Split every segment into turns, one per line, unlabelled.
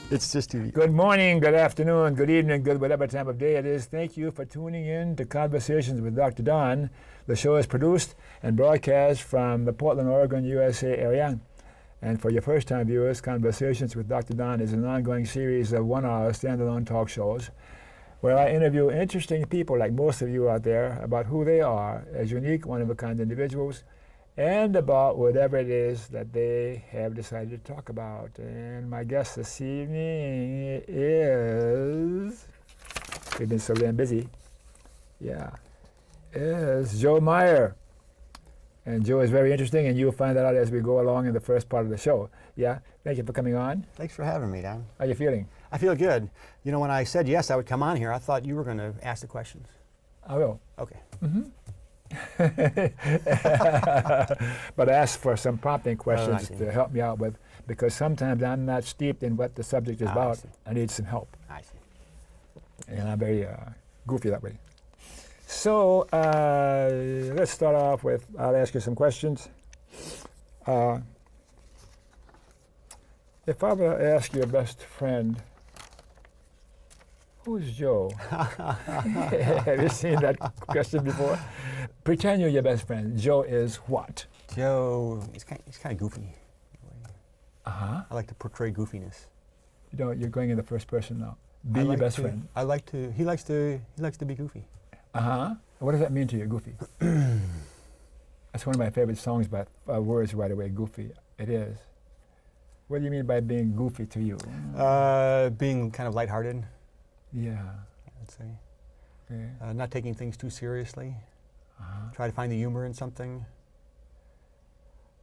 It's just too...
Good morning, good afternoon, good evening, good whatever time of day it is. Thank you for tuning in to Conversations with Dr. Don. The show is produced and broadcast from the Portland, Oregon, USA area. And for your first-time viewers, Conversations with Dr. Don is an ongoing series of one-hour standalone talk shows where I interview interesting people like most of you out there about who they are as unique, one-of-a-kind individuals, and about whatever it is that they have decided to talk about. And my guest this evening is, we've been so damn busy, is Joe Meyer. And Joe is very interesting, and you'll find that out as we go along in the first part of the show. Yeah, thank you for coming on.
Thanks for having me, Don.
How are you feeling?
I feel good. You know, when I said yes, I would come on here, I thought you were going to ask the questions.
I will.
Okay.
Mm-hmm. But ask for some prompting questions to help me out with, because sometimes I'm not steeped in what the subject is about. I need some help.
I see.
And I'm very goofy that way. So let's start off with, I'll ask you some questions. If I were to ask your best friend, who's Joe? Have you seen that question before? Pretend you're your best friend. Joe is what?
Joe, he's kind of goofy.
Uh-huh.
I like to portray goofiness.
You know, you're going in the first person now. Be your best friend.
I like to. He likes to be goofy.
Uh-huh. What does that mean to you, goofy? That's one of my favorite songs by words right away, goofy. It is. What do you mean by being goofy to you?
Being kind of lighthearted.
Yeah.
I'd say.
Okay.
Not taking things too seriously. Try to find the humor in something.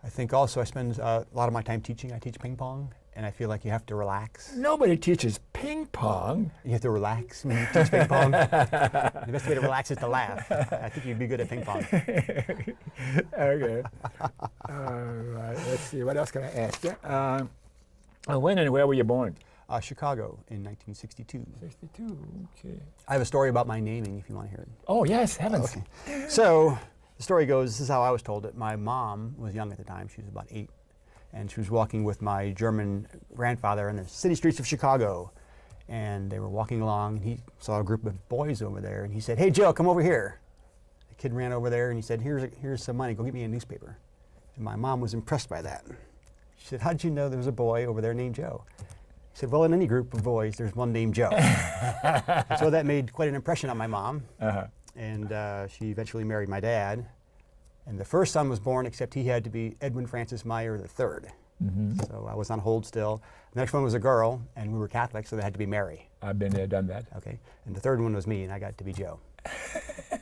I think also I spend a lot of my time teaching. I teach ping pong, and I feel like you have to relax.
Nobody teaches ping pong.
You have to relax when you teach ping pong. The best way to relax is to laugh. I think you'd be good at ping pong.
Okay. All right. Let's see. What else can I ask you? When and where were you born?
Chicago in 1962.
62. Okay.
I have a story about my naming if you want to hear it.
Oh, yes. Heavens.
Okay. So the story goes, this is how I was told it. My mom was young at the time. She was about 8. And she was walking with my German grandfather in the city streets of Chicago. And they were walking along, and he saw a group of boys over there, and he said, "Hey, Joe, come over here." The kid ran over there, and he said, here's some money. Go get me a newspaper. And my mom was impressed by that. She said, "How did you know there was a boy over there named Joe?" He said, "Well, in any group of boys, there's one named Joe." So that made quite an impression on my mom. And she eventually married my dad. And the first son was born, except he had to be Edwin Francis Meyer III. So I was on hold still. The next one was a girl, and we were Catholic, so they had to be Mary.
I've been there, done that.
Okay. And the third one was me, and I got to be Joe.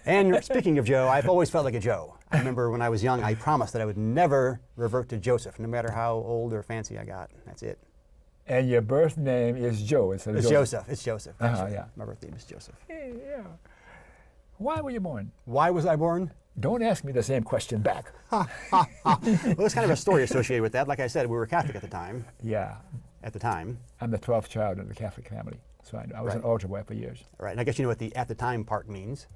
And speaking of Joe, I've always felt like a Joe. I remember when I was young, I promised that I would never revert to Joseph, no matter how old or fancy I got. That's it.
And your birth name is Joe. It's
Joseph. It's Joseph.
Yeah.
My birth name is Joseph.
Yeah. Why were you born?
Why was I born?
Don't ask me the same question back.
Well, there's kind of a story associated with that. Like I said, we were Catholic at the time.
Yeah.
At the time.
I'm the 12th child in the Catholic family, so I was an altar boy for years.
Right, and I guess you know what the "at the time" part means.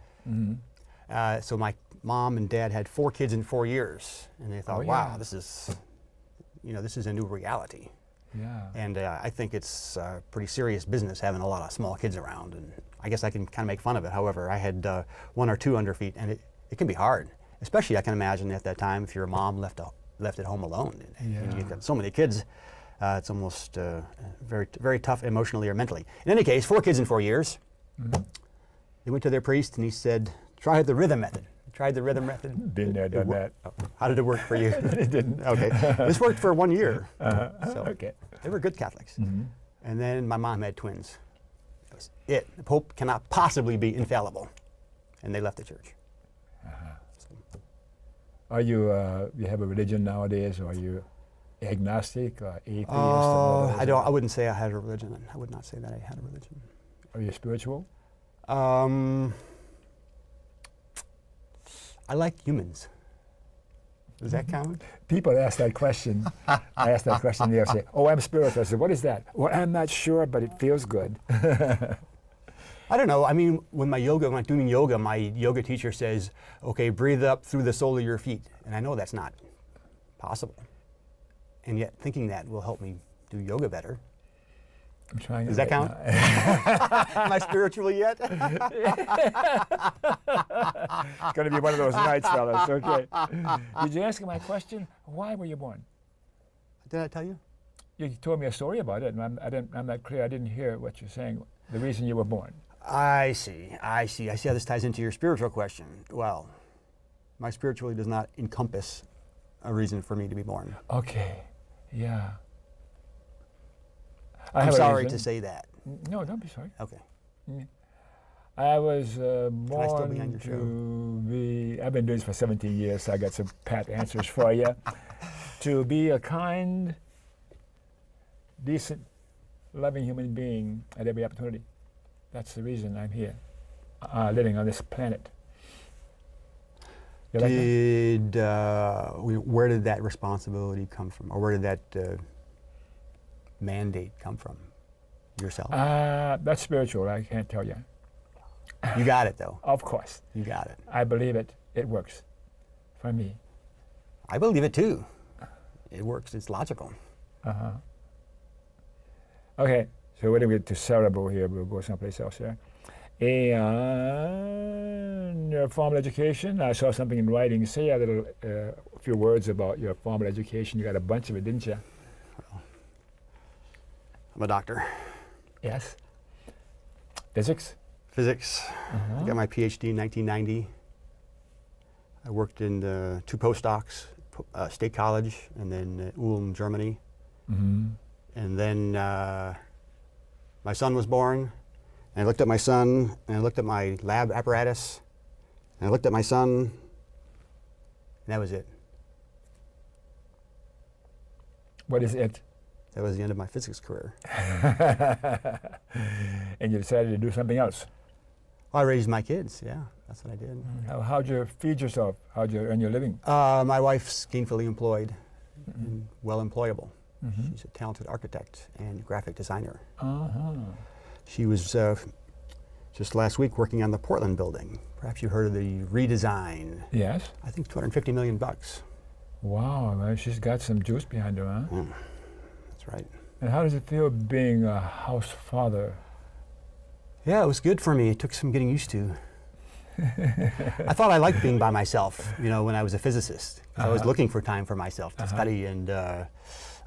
So my mom and dad had 4 kids in 4 years, and they thought, wow, this is a new reality.
Yeah.
And I think it's pretty serious business having a lot of small kids around, and I guess I can kind of make fun of it. However, I had 1 or 2 under feet, and it can be hard, especially I can imagine at that time if your mom left at home alone, and you've got so many kids. It's almost very, very tough emotionally or mentally. In any case, 4 kids in 4 years. They went to their priest, and he said, "Try the rhythm method." Tried the rhythm method.
Been there, done that.
How did it work for you?
It didn't.
Okay. This worked for 1 year. So
okay.
They were good Catholics. And then my mom had twins. That was it. The Pope cannot possibly be infallible. And they left the church. So.
Are you, you have a religion nowadays, or are you agnostic or atheist?
I wouldn't say I had a religion. I would not say that I had a religion.
Are you spiritual?
I like humans. Does that count?
People ask that question. I ask that question, they'll say, "Oh, I'm spiritual." I say, "What is that?" "Well, I'm not sure, but it feels good."
I don't know. I mean, when I'm doing yoga, my yoga teacher says, "Okay, breathe up through the sole of your feet." And I know that's not possible. And yet thinking that will help me do yoga better.
I'm trying.
Does that count? Am I spiritually yet?
It's going to be one of those nights, fellas. Okay. Did you ask my question? Why were you born?
Did I tell you?
You told me a story about it, and I'm not clear. I didn't hear what you're saying. The reason you were born.
I see how this ties into your spiritual question. Well, my spirituality does not encompass a reason for me to be born.
Okay. Yeah.
I'm sorry to say that.
No, don't be sorry.
Okay.
I was born
Can I still be on your
to be, I've been doing this for 17 years, so I got some pat answers for you. To be a kind, decent, loving human being at every opportunity. That's the reason I'm here, living on this planet. You like that?
Where did that responsibility come from? Or where did that mandate come from? Yourself?
That's spiritual, I can't tell you.
You got it, though.
Of course.
You got it.
I believe it. It works for me.
I believe it, too. It works. It's logical.
Uh-huh. Okay, so when we get to cerebral here, we'll go someplace else here. And your formal education, I saw something in writing. Say a few words about your formal education. You got a bunch of it, didn't you?
Well, I'm a doctor.
Yes. Physics?
Physics. I got my PhD in 1990. I worked in 2 postdocs, State College, and then Ulm, Germany.
Mm-hmm.
And then my son was born, and I looked at my son, and I looked at my lab apparatus, and I looked at my son, and that was it.
What is it?
That was the end of my physics career.
And you decided to do something else?
Well, I raised my kids, yeah, that's what I did.
How'd you feed yourself? How'd you earn your living?
My wife's gainfully employed and well employable.
Mm-hmm.
She's a talented architect and graphic designer.
Uh-huh.
She was just last week working on the Portland building. Perhaps you heard of the redesign.
Yes.
I think $250 million.
Wow, man, she's got some juice behind her, huh?
That's right.
And how does it feel being a house father?
Yeah, it was good for me. It took some getting used to. I thought I liked being by myself, when I was a physicist. I was looking for time for myself to study, and I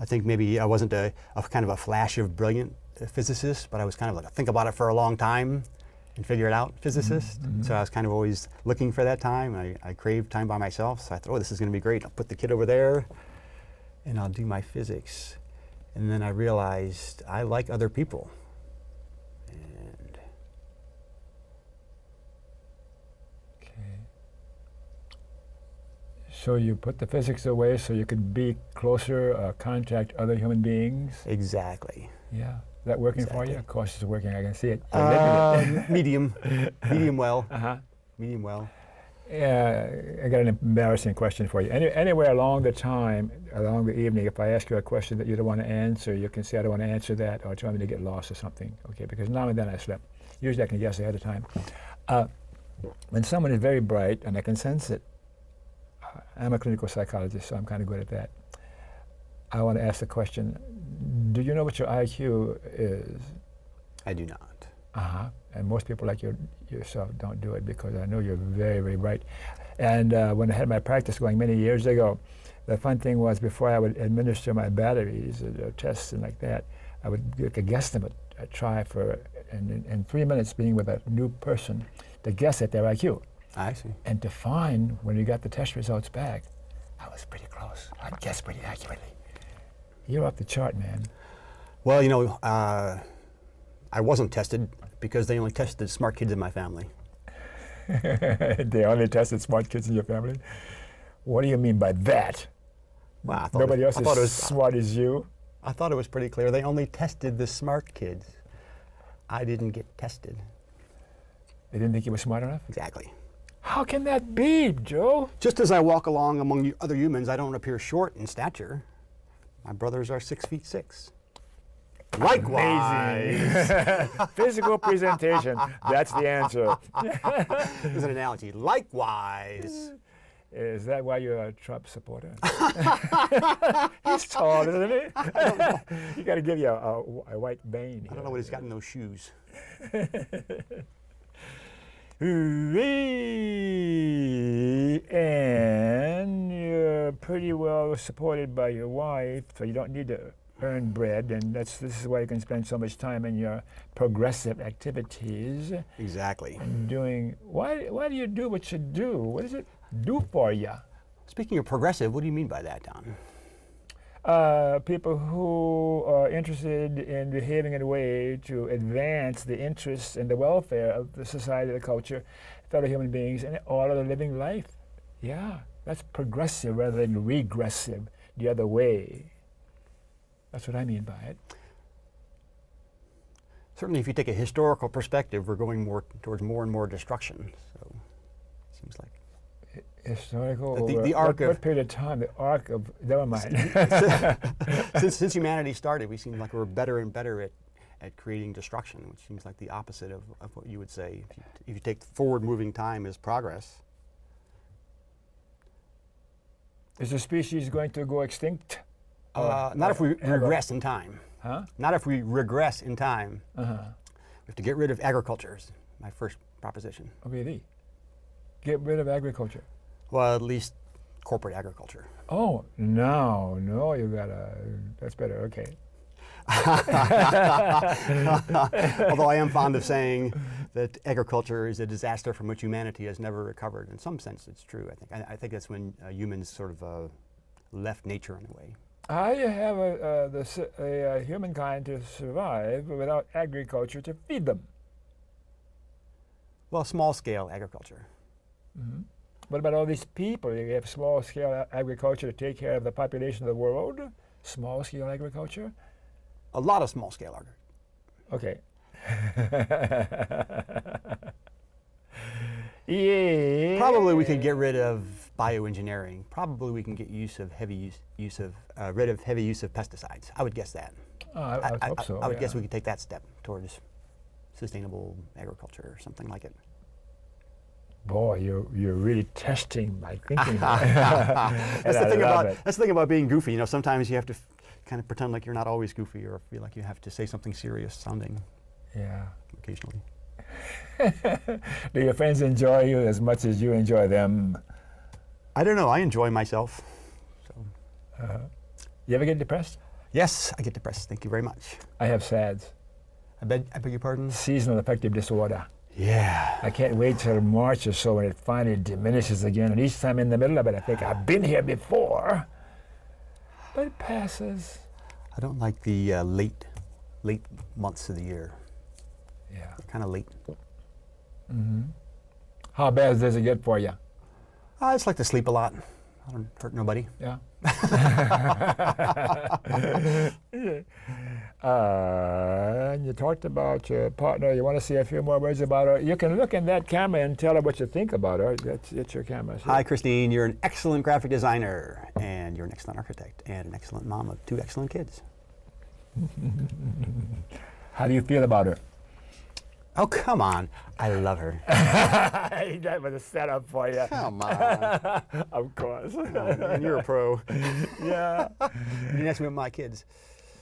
think maybe I wasn't a kind of a flash of brilliant physicist, but I was kind of like a think about it for a long time and figure it out physicist.
Mm-hmm.
So I was kind of always looking for that time. I craved time by myself, so I thought, this is going to be great. I'll put the kid over there, and I'll do my physics. And then I realized I like other people.
So you put the physics away so you could be closer, contact other human beings?
Exactly.
Yeah. Is that working for you? Of course it's working. I can see it.
Medium. Medium well.
Uh-huh.
Medium well.
Yeah, I got an embarrassing question for you. Anywhere along the evening, if I ask you a question that you don't want to answer, you can say, I don't want to answer that, or tell me to get lost or something. Okay, because now and then I slip. Usually I can guess ahead of time. When someone is very bright, and I can sense it, I'm a clinical psychologist, so I'm kind of good at that. I want to ask the question, do you know what your IQ is?
I do not.
Uh-huh. And most people like yourself don't do it, because I know you're very, very bright. And when I had my practice going many years ago, the fun thing was, before I would administer my batteries, tests and like that, I would make a guesstimate, try for, in 3 minutes being with a new person, to guess at their IQ.
I see.
And to find, when you got the test results back, I was pretty close. I guessed pretty accurately. You're off the chart, man.
Well, I wasn't tested because they only tested smart kids in my family.
They only tested smart kids in your family? What do you mean by that?
Well, I thought
Nobody else is as smart as you?
I thought it was pretty clear. They only tested the smart kids. I didn't get tested.
They didn't think you were smart enough?
Exactly.
How can that be, Joe?
Just as I walk along among other humans, I don't appear short in stature. My brothers are 6'6". Likewise.
Physical presentation, that's the answer.
There's an analogy. Likewise.
Is that why you're a Trump supporter? He's tall, isn't he? You got to give you a white vein.
I don't know what he's got in those shoes.
And you're pretty well supported by your wife, so you don't need to earn bread, and this is why you can spend so much time in your progressive activities.
Exactly.
Why do you do what you do? What does it do for you?
Speaking of progressive, what do you mean by that, Don?
People who are interested in behaving in a way to advance the interests and the welfare of the society, the culture, fellow human beings, and all of the living life. Yeah, that's progressive rather than regressive, the other way. That's what I mean by it.
Certainly, if you take a historical perspective, we're going towards more and more destruction. So, it seems like
historical.
The arc
what period of time? The arc of never mind.
since humanity started, we seem like we're better and better at creating destruction, which seems like the opposite of what you would say if you take forward-moving time as progress.
Is the species going to go extinct?
Not if we regress in time.
Huh?
Not if we regress in time.
Uh-huh.
We have to get rid of agriculture, is my first proposition.
Oh, really? Get rid of agriculture?
Well, at least corporate agriculture.
Oh, no, you gotta, that's better, okay.
Although I am fond of saying that agriculture is a disaster from which humanity has never recovered. In some sense, it's true, I think. I think that's when humans sort of left nature in a way.
How do you have a humankind to survive without agriculture to feed them?
Well, small-scale agriculture.
Mm-hmm. What about all these people? You have small-scale agriculture to take care of the population of the world? Small-scale agriculture?
A lot of small-scale agriculture.
Okay. Yeah.
Probably we could get rid of bioengineering. Probably we can get rid of heavy use of pesticides. I would guess that.
Oh, I hope so.
I would guess we could take that step towards sustainable agriculture or something like it.
Boy, you're really testing my thinking.
That's the thing about being goofy. You know, sometimes you have to kind of pretend like you're not always goofy, or feel like you have to say something serious sounding.
Yeah.
Occasionally.
Do your friends enjoy you as much as you enjoy them?
I don't know. I enjoy myself. So.
You ever get depressed?
Yes, I get depressed. Thank you very much.
I have SADS.
I beg your pardon?
Seasonal affective disorder.
Yeah.
I can't wait till March or so when it finally diminishes again. And each time in the middle of it, I think I've been here before. But it passes.
I don't like the late months of the year.
Yeah.
Kind of late.
Mm-hmm. How bad does it get for you?
I just like to sleep a lot. I don't hurt nobody.
Yeah. And you talked about your partner. You want to say a few more words about her? You can look in that camera and tell her what you think about her. That's your camera. See?
Hi, Christine. You're an excellent graphic designer, and you're an excellent architect, and an excellent mom of 2 excellent kids.
How do you feel about her?
Oh, come on. I love her.
That was a setup for you.
Come on.
Of course.
Oh, man, you're a pro.
Yeah.
You didn't ask me about my kids.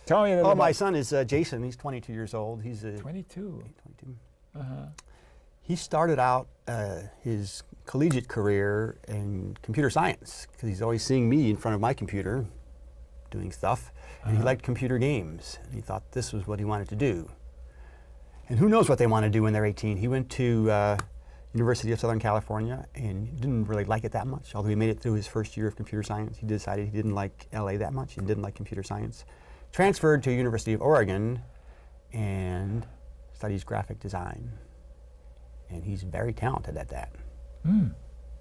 Tell me a little
Oh, my son is Jason. He's 22 years old. He's
22.
22.
Uh-huh.
He started out his collegiate career in computer science because he's always seeing me in front of my computer doing stuff. And he liked computer games. And he thought this was what he wanted to do. And who knows what they want to do when they're 18. He went to University of Southern California and didn't really like it that much. Although he made it through his first year of computer science, he decided he didn't like LA that much and didn't like computer science. Transferred to University of Oregon and studies graphic design. And he's very talented at that.
Mm.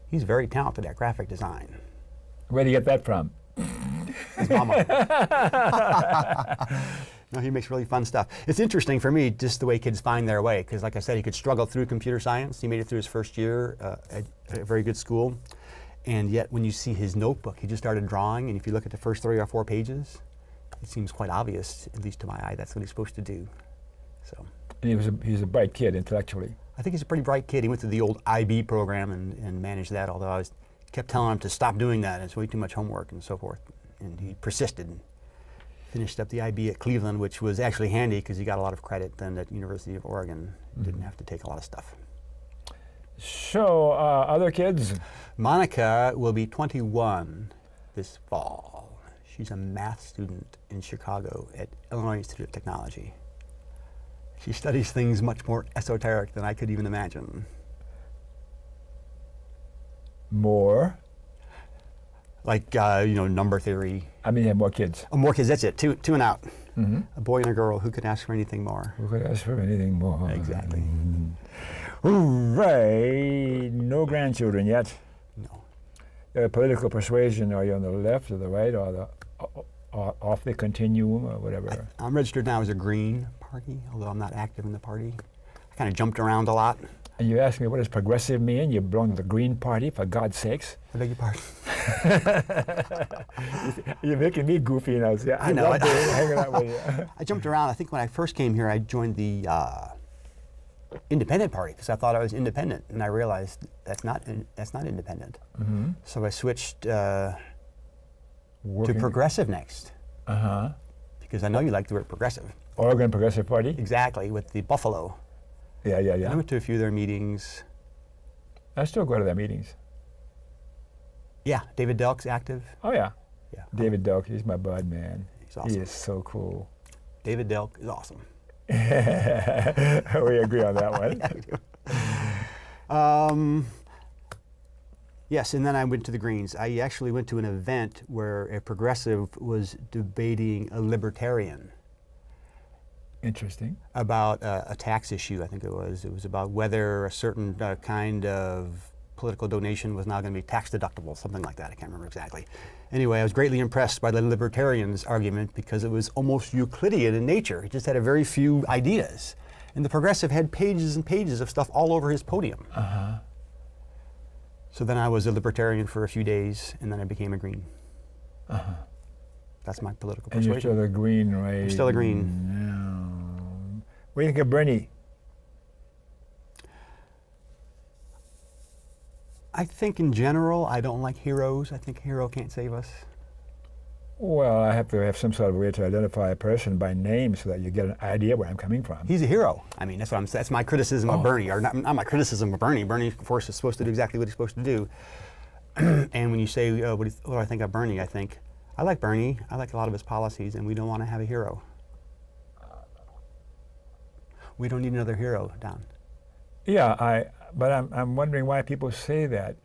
He's very talented at graphic design.
Where do you get that from?
His mama. No, he makes really fun stuff. It's interesting for me just the way kids find their way, because like I said, he could struggle through computer science. He made it through his first year at a very good school. And yet when you see his notebook, he just started drawing, and if you look at the first 3 or 4 pages, it seems quite obvious, at least to my eye, that's what he's supposed to do. So.
And he was a bright kid intellectually.
I think he's a pretty bright kid. He went through the old IB program and managed that, although I was kept telling him to stop doing that. It's way too much homework and so forth. And he persisted and finished up the IB at Cleveland, which was actually handy because he got a lot of credit then at University of Oregon. Didn't have to take a lot of stuff.
So, other kids?
Monica will be 21 this fall. She's a math student in Chicago at Illinois Institute of Technology. She studies things much more esoteric than I could even imagine.
More?
Like, number theory.
I mean, you have more kids.
Oh, more kids, that's it. Two and out.
Mm-hmm.
A boy and a girl. Who could ask for anything more?
Who could ask for anything more?
Exactly.
Hooray! No grandchildren yet.
No.
Political persuasion, are you on the left or the right or off the continuum or whatever?
I'm registered now as a Green Party, although I'm not active in the party. I kind of jumped around a lot.
And you ask me, what does progressive mean? You belong to the Green Party, for God's sakes.
I beg your pardon.
You're making me goofy now. See,
I know.
love hanging out with you.
I jumped around. I think when I first came here, I joined the Independent Party because I thought I was independent, and I realized that's not independent.
Mm-hmm.
So I switched to Progressive next.
Uh-huh.
Because I know you like the word progressive.
Oregon Progressive Party?
Exactly, with the Buffalo.
Yeah.
I went to a few of their meetings.
I still go to their meetings.
Yeah, David Delk's active.
Oh, yeah.
Yeah.
David Delk, he's my bud, man.
He's awesome.
He is so cool.
David Delk is awesome.
We agree on that one.
Yes, and then I went to the Greens. I actually went to an event where a progressive was debating a libertarian.
Interesting.
About a tax issue, I think it was. It was about whether a certain kind of political donation was now going to be tax deductible, something like that. I can't remember exactly. Anyway, I was greatly impressed by the libertarian's argument because it was almost Euclidean in nature. He just had a very few ideas. And the progressive had pages and pages of stuff all over his podium.
Uh-huh.
So then I was a libertarian for a few days, and then I became a Green.
Uh-huh.
That's my political
And
persuasion.
you're still a Green, right?
I'm still a Green.
No. What do you think of Bernie?
I think in general, I don't like heroes. I think a hero can't save us.
Well, I have to have some sort of way to identify a person by name so that you get an idea where I'm coming from.
He's a hero. I mean, that's my criticism of Bernie, or not my criticism of Bernie. Bernie, of course, is supposed to do exactly what he's supposed to do. And when you say, what do I think of Bernie? I think, I like Bernie. I like a lot of his policies, and we don't want to have a hero. We don't need another hero, Don.
Yeah, but I'm wondering why people say that.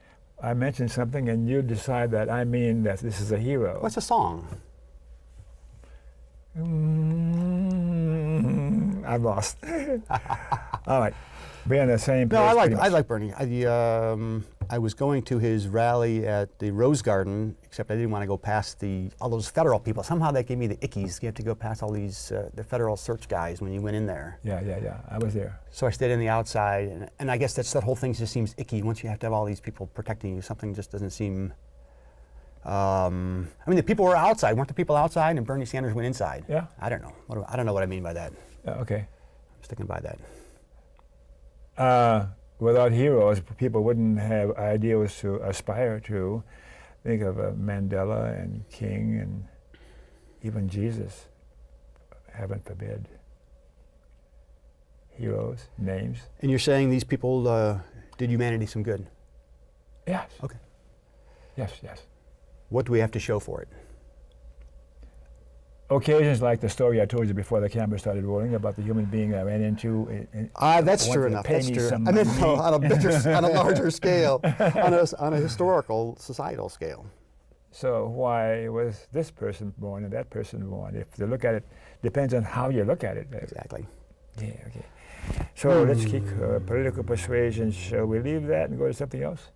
I mention something and you decide that I mean that this is a hero.
What's a song?
I've lost. All right, be on the same page.
No, I like Bernie. I was going to his rally at the Rose Garden, except I didn't want to go past all those federal people. Somehow that gave me the ickies. You have to go past all these the federal search guys when you went in there.
Yeah. I was there.
So I stayed on the outside, and I guess that whole thing just seems icky. Once you have to have all these people protecting you, something just doesn't seem. I mean, the people were outside. Weren't the people outside, and Bernie Sanders went inside?
Yeah.
I don't know. I don't know what I mean by that.
Okay.
I'm sticking by that.
Without heroes, people wouldn't have ideals to aspire to. Think of Mandela and King and even Jesus. Heaven forbid. Heroes, names.
And you're saying these people did humanity some good?
Yes.
Okay.
Yes.
What do we have to show for it?
Occasions like the story I told you before the camera started rolling about the human being I ran into.
That's true enough. That's true. I mean, on a larger scale, on a historical, societal scale.
So why was this person born and that person born? If you look at it, depends on how you look at it.
Exactly.
Yeah. Okay. So let's keep political persuasion. Shall we leave that and go to something else?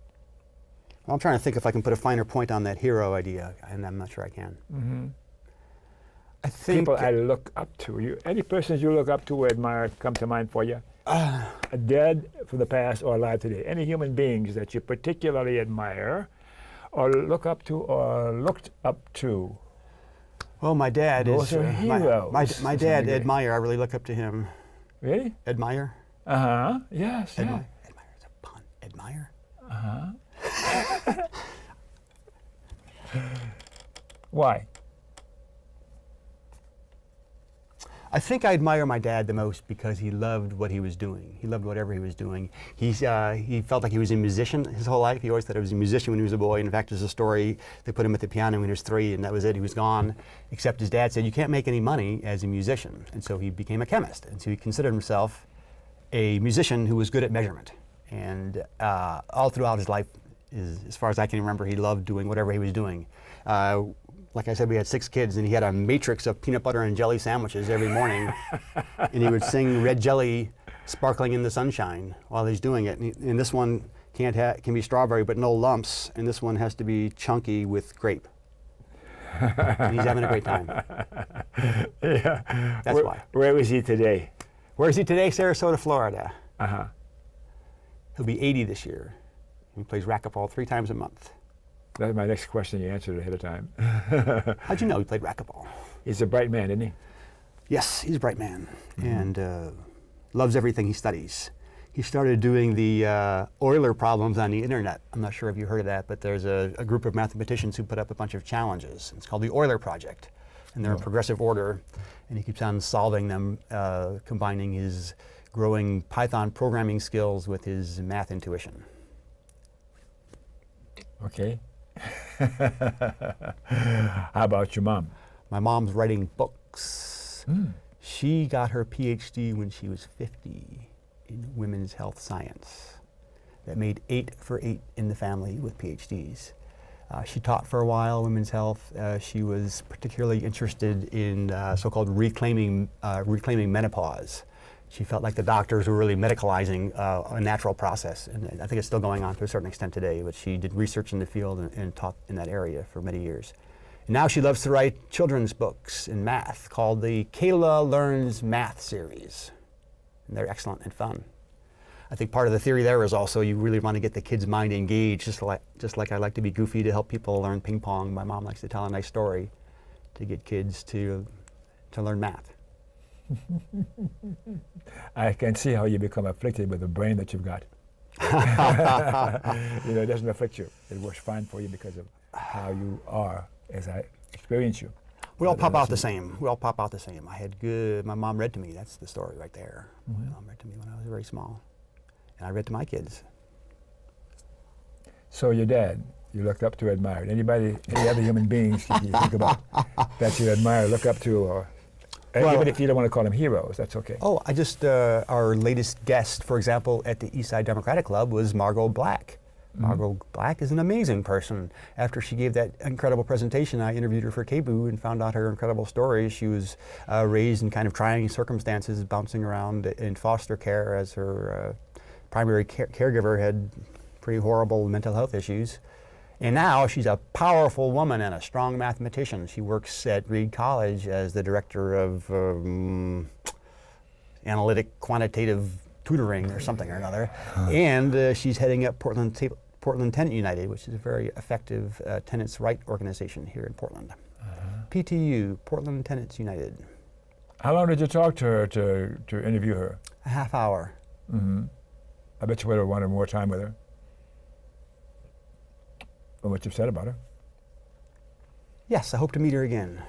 Well, I'm trying to think if I can put a finer point on that hero idea, and I'm not sure I can.
Mm-hmm.
I think
people I look up to. Any persons you look up to or admire come to mind for you? Dead from the past or alive today. Any human beings that you particularly admire or look up to or looked up to?
Well, my dad
Those
is
are heroes.
my dad, Admire. I really look up to him.
Really?
Admire?
Uh-huh. Yes.
Admire is a pun. Admire?
Uh-huh. Why?
I think I admire my dad the most because he loved what he was doing. He loved whatever he was doing. He felt like he was a musician his whole life. He always thought he was a musician when he was a boy. In fact, there's a story, they put him at the piano when he was 3, and that was it. He was gone, except his dad said, you can't make any money as a musician. And so he became a chemist. And so he considered himself a musician who was good at measurement. And all throughout his life, as far as I can remember, he loved doing whatever he was doing. Like I said, we had 6 kids, and he had a matrix of peanut butter and jelly sandwiches every morning. And he would sing Red Jelly Sparkling in the Sunshine while he's doing it. And this one can be strawberry, but no lumps. And this one has to be chunky with grape. And he's having a great time.
Yeah.
That's why.
Where is he today?
Where is he today? Sarasota, Florida.
Uh-huh.
He'll be 80 this year. He plays racquetball 3 times a month.
That's my next question. You answered ahead of time.
How'd you know he played racquetball?
He's a bright man, isn't he?
Yes, he's a bright man, and loves everything he studies. He started doing the Euler problems on the internet. I'm not sure if you heard of that, but there's a group of mathematicians who put up a bunch of challenges. It's called the Euler Project, and they're in progressive order, and he keeps on solving them, combining his growing Python programming skills with his math intuition.
Okay. How about your mom?
My mom's writing books. She got her PhD when she was 50 in women's health science. That made 8 for 8 in the family with PhDs. She taught for a while women's health. She was particularly interested in so-called reclaiming menopause. She felt like the doctors were really medicalizing a natural process, and I think it's still going on to a certain extent today, but she did research in the field and taught in that area for many years. And now she loves to write children's books in math called the Kayla Learns Math series, and they're excellent and fun. I think part of the theory there is also you really want to get the kid's mind engaged, just like I like to be goofy to help people learn ping pong. My mom likes to tell a nice story to get kids to learn math.
I can see how you become afflicted with the brain that you've got. You know, it doesn't afflict you. It works fine for you because of how you are, as I experience you.
We all pop out the same. We all pop out the same. My mom read to me. That's the story right there. My mom read to me when I was very small. And I read to my kids.
So your dad, you looked up to, admired. Any other human beings you think about that you admire, look up to, or even if you don't want to call them heroes, that's okay.
Oh, our latest guest, for example, at the Eastside Democratic Club was Margot Black. Margot Black is an amazing person. After she gave that incredible presentation, I interviewed her for KBOO and found out her incredible story. She was raised in kind of trying circumstances, bouncing around in foster care as her primary caregiver had pretty horrible mental health issues. And now she's a powerful woman and a strong mathematician. She works at Reed College as the director of analytic quantitative tutoring or something or another. And she's heading up Portland Tenant United, which is a very effective tenants' right organization here in Portland. PTU, Portland Tenants United.
How long did you talk to her to interview her?
A half hour.
I bet you would have wanted more time with her. From what you've said about her.
Yes, I hope to meet her again.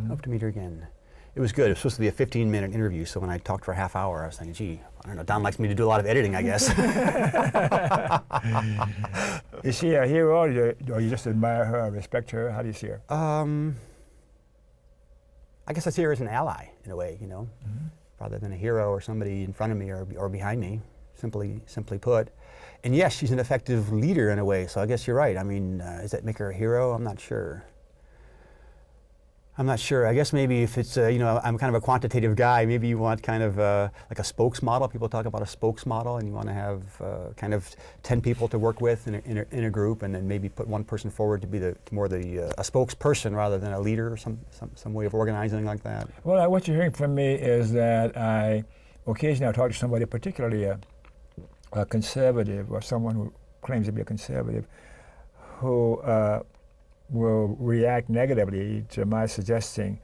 Hope to meet her again. It was good. It was supposed to be a 15-minute interview, so when I talked for a half hour, I was thinking, gee, I don't know, Don likes me to do a lot of editing, I guess.
Is she a hero, or you just admire her or respect her? How do you see her?
I guess I see her as an ally, in a way, you know, rather than a hero or somebody in front of me or behind me, simply put. And yes, she's an effective leader in a way, so I guess you're right. I mean, does that make her a hero? I'm not sure. I guess maybe if it's, you know, I'm kind of a quantitative guy, maybe you want kind of like a spokesmodel. People talk about a spokesmodel, and you want to have kind of 10 people to work with in a group, and then maybe put one person forward to be a spokesperson rather than a leader, or some way of organizing like that.
Well, what you're hearing from me is that occasionally I talk to somebody, particularly a conservative or someone who claims to be a conservative, who will react negatively to my suggesting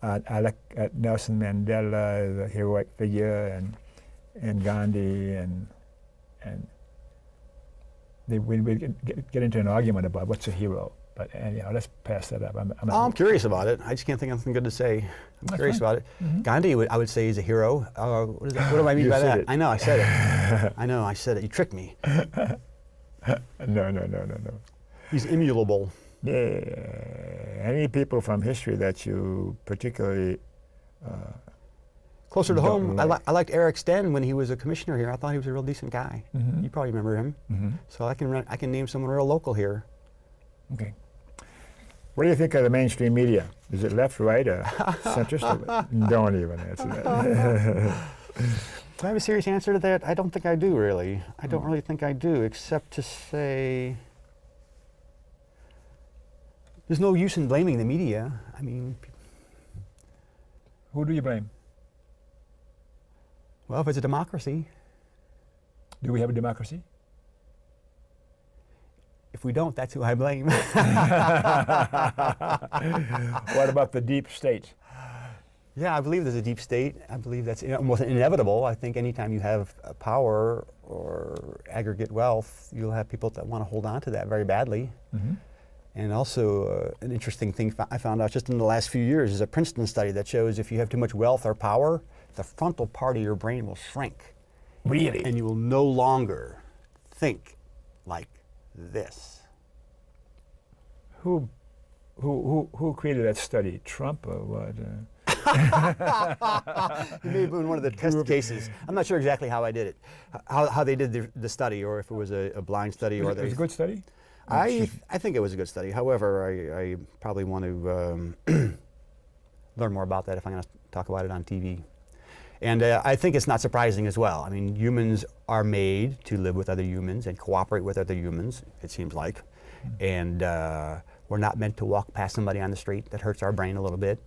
I look at Nelson Mandela as a heroic figure, and Gandhi, and we get into an argument about what's a hero. But anyhow, let's pass that up.
I'm curious about it. I just can't think of anything good to say. I'm curious about it. Gandhi, I would say, is a hero. What do I mean
You
by
said
that?
it.
I know, I said it. I know, I said it. You tricked me.
No.
He's immutable.
Any people from history that you particularly
Closer to
Don't
home,
like.
I liked Eric Sten when he was a commissioner here. I thought he was a real decent guy.
Mhm.
You probably remember him.
Mhm.
So I can name someone real local here.
Okay. What do you think of the mainstream media? Is it left, right, or centrist? Don't even answer that.
Do I have a serious answer to that? I don't think I do, really. I don't really think I do, except to say there's no use in blaming the media. I mean,
Who do you blame?
well, if it's a democracy,
Do we have a democracy?
if we don't, that's who I blame.
What about the deep state?
Yeah, I believe there's a deep state. I believe that's almost inevitable. I think anytime you have power or aggregate wealth, you'll have people that want to hold on to that very badly.
Mhm.
And also, an interesting thing I found out just in the last few years is a Princeton study that shows if you have too much wealth or power, the frontal part of your brain will shrink.
Really?
And you will no longer think like this.
Who created that study? Trump or what?
It may have been one of the test cases. I'm not sure exactly how I did it, how they did the study, or if it was a blind study.
Was
Or
it was a good study?
I think it was a good study. However, I probably want to learn more about that if I'm going to talk about it on TV. And I think it's not surprising as well. I mean, humans are made to live with other humans and cooperate with other humans, it seems like. And we're not meant to walk past somebody on the street. That hurts our brain a little bit.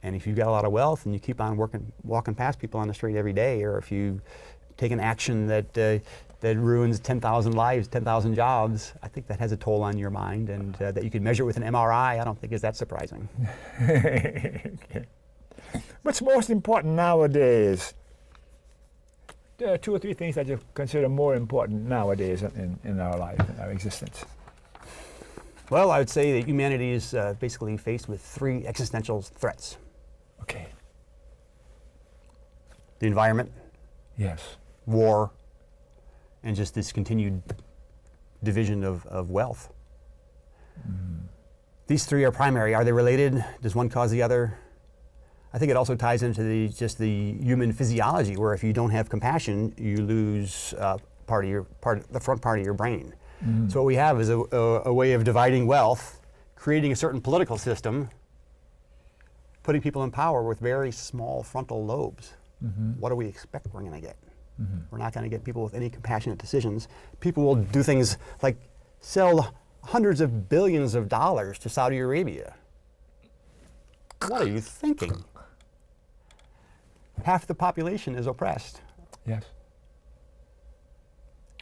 And if you've got a lot of wealth and you keep on walking past people on the street every day, or if you take an action that ruins 10,000 lives, 10,000 jobs, I think that has a toll on your mind, and that you could measure with an MRI, I don't think is that surprising.
Okay. What's most important nowadays? There are 2 or 3 things that you consider more important nowadays in our life, in our existence.
Well, I would say that humanity is basically faced with 3 existential threats.
Okay.
The environment,
Yes.
war, and just this continued division of wealth. These 3 are primary. Are they related? Does one cause the other? I think it also ties into the human physiology, where if you don't have compassion, you lose the front part of your brain. So what we have is a way of dividing wealth, creating a certain political system, putting people in power with very small frontal lobes. What do we expect we're going to get? We're not going to get people with any compassionate decisions. People will do things like sell hundreds of billions of dollars to Saudi Arabia. What are you thinking? Half the population is oppressed.
Yes.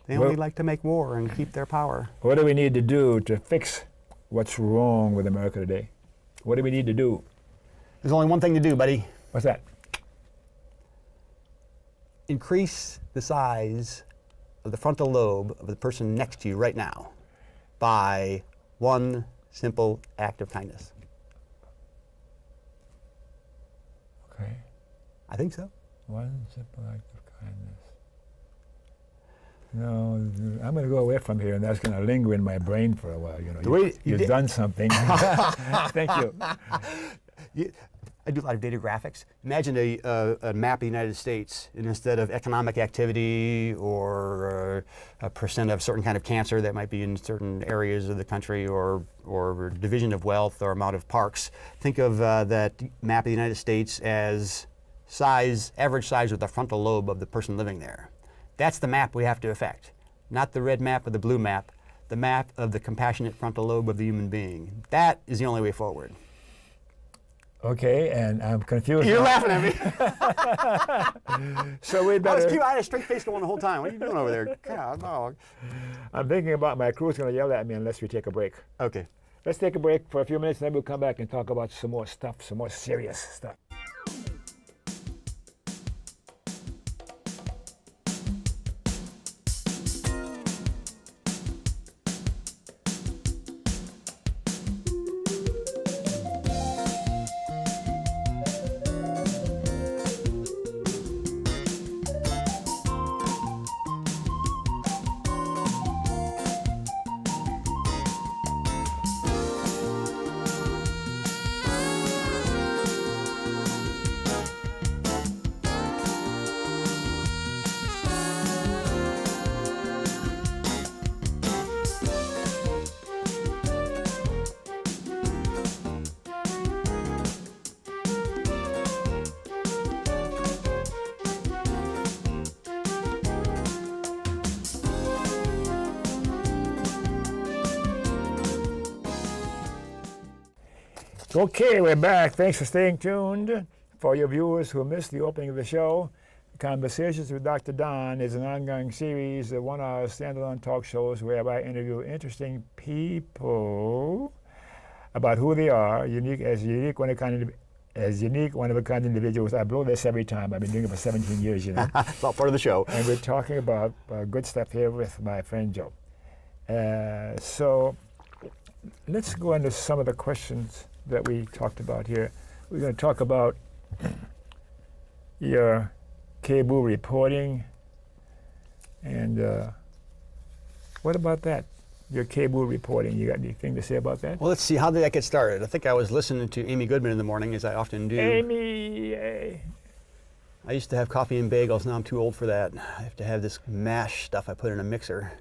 They
Well-
only like to make war and keep their power.
What do we need to do to fix what's wrong with America today? What do we need to do?
There's only one thing to do, buddy.
What's that?
Increase the size of the frontal lobe of the person next to you right now by one simple act of kindness.
Okay.
I think so.
One simple act of kindness. No, I'm going to go away from here, and that's going to linger in my brain for a while. You know,
The way you
you've
did-
done something. Thank you.
I do a lot of data graphics. Imagine a map of the United States, and instead of economic activity or a percent of certain kind of cancer that might be in certain areas of the country, or division of wealth or amount of parks, think of that map of the United States as average size of the frontal lobe of the person living there. That's the map we have to affect, not the red map or the blue map, the map of the compassionate frontal lobe of the human being. That is the only way forward.
Okay, and I'm confused.
You're
now.
laughing at me.
So we
I
better.
had a straight face going the whole time. What are you doing over there? God, dog.
I'm thinking about my crew's going to yell at me unless we take a break.
Okay.
Let's take a break for a few minutes, and then we'll come back and talk about some more stuff, some more serious stuff. Okay, we're back. Thanks for staying tuned. For your viewers who missed the opening of the show, Conversations with Dr. Don is an ongoing series of one-hour standalone talk shows where I interview interesting people about who they are, unique one of a kind individuals. I blow this every time. I've been doing it for 17 years, you know.
It's all part of the show.
And we're talking about good stuff here with my friend Joe. So let's go into some of the questions that we talked about here. We're going to talk about your cable reporting, and what about that? Your cable reporting, you got anything to say about that?
Well, let's see, how did that get started? I think I was listening to Amy Goodman in the morning, as I often do.
Amy!
I used to have coffee and bagels. Now I'm too old for that. I have to have this mash stuff I put in a mixer.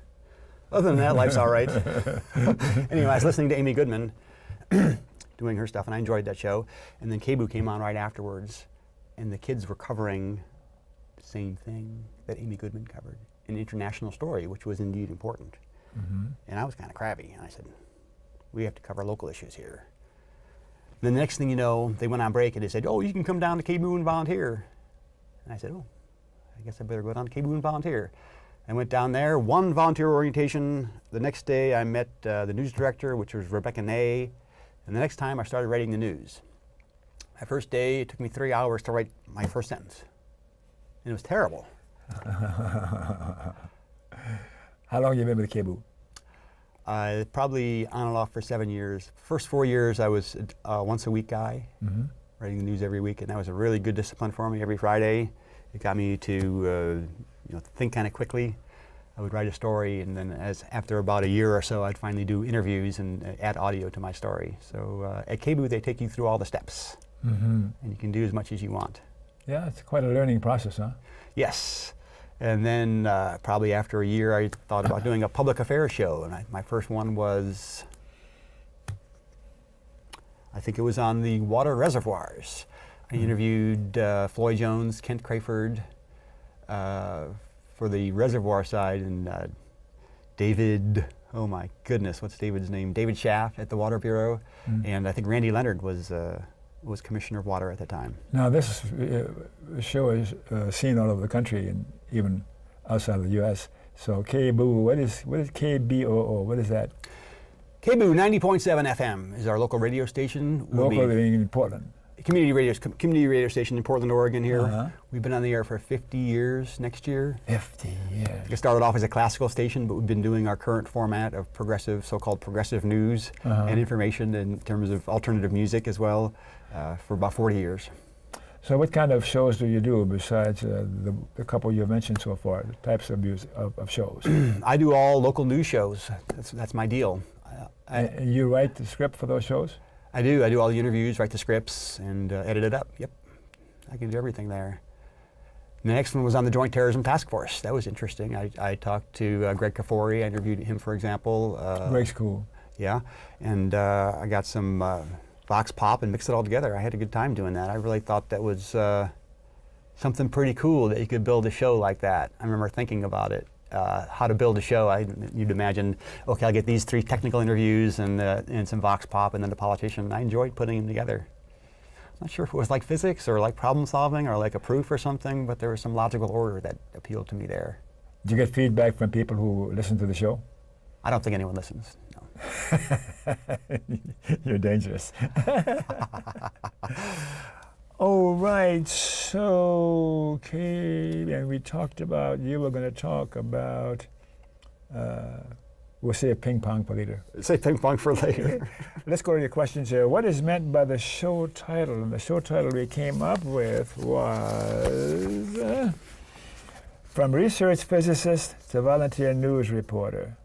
Other than that, life's all right. Anyway, I was listening to Amy Goodman doing her stuff, and I enjoyed that show. And then KBOO came on right afterwards, and the kids were covering the same thing that Amy Goodman covered, an international story, which was indeed important. Mm-hmm. And I was kind of crabby, and I said, we have to cover local issues here. And then the next thing you know, they went on break, and they said, oh, you can come down to KBOO and volunteer. And I said, oh, I guess I better go down to KBOO and volunteer. I went down there, one volunteer orientation. The next day I met the news director, which was Rebecca Ney. And the next time I started writing the news. My first day, it took me 3 hours to write my first sentence. And it was terrible.
How long have you been with KBOO?
Probably on and off for 7 years. First 4 years I was a once a week guy, writing the news every week, and that was a really good discipline for me every Friday. It got me to think kind of quickly. I would write a story, and then after about a year or so, I'd finally do interviews and add audio to my story. So at KBOO, they take you through all the steps, and you can do as much as you want.
Yeah, it's quite a learning process, huh?
Yes. And then probably after a year, I thought about doing a public affairs show, and my first one was, I think it was on the water reservoirs. I interviewed Floyd Jones, Kent Crayford, for the reservoir side, and David, oh my goodness, what's David's name? David Schaff at the Water Bureau, and I think Randy Leonard was Commissioner of Water at the time.
Now this show is seen all over the country and even outside of the U.S. So KBOO, what is KBOO? What is that?
KBOO 90.7 FM is our local radio station.
Local being in Portland.
Community radio station in Portland, Oregon here. We've been on the air for 50 years next year.
50 years.
It started off as a classical station, but we've been doing our current format of progressive, so-called progressive news and information in terms of alternative music as well for about 40 years.
So what kind of shows do you do besides the couple you've mentioned so far, the types of shows?
I do all local news shows. That's my deal.
And you write the script for those shows?
I do all the interviews, write the scripts, and edit it up. Yep, I can do everything there. And the next one was on the Joint Terrorism Task Force. That was interesting. I talked to Greg Kafori. I interviewed him, for example.
Greg's cool.
Yeah, and I got some Vox Pop and mixed it all together. I had a good time doing that. I really thought that was something pretty cool that you could build a show like that. I remember thinking about it. How to build a show. You'd imagine, okay, I'll get these 3 technical interviews and some Vox Pop and then the politician. I enjoyed putting them together. I'm not sure if it was like physics or like problem solving or like a proof or something, but there was some logical order that appealed to me there.
Did you get feedback from people who listen to the show?
I don't think anyone listens, no.
You're dangerous. All right, so, okay, and we talked about, you were going to talk about, we'll say ping pong for later.
Say ping pong for later.
Let's go to your questions here. What is meant by the show title? And the show title we came up with was, From Research Physicist to Volunteer News Reporter.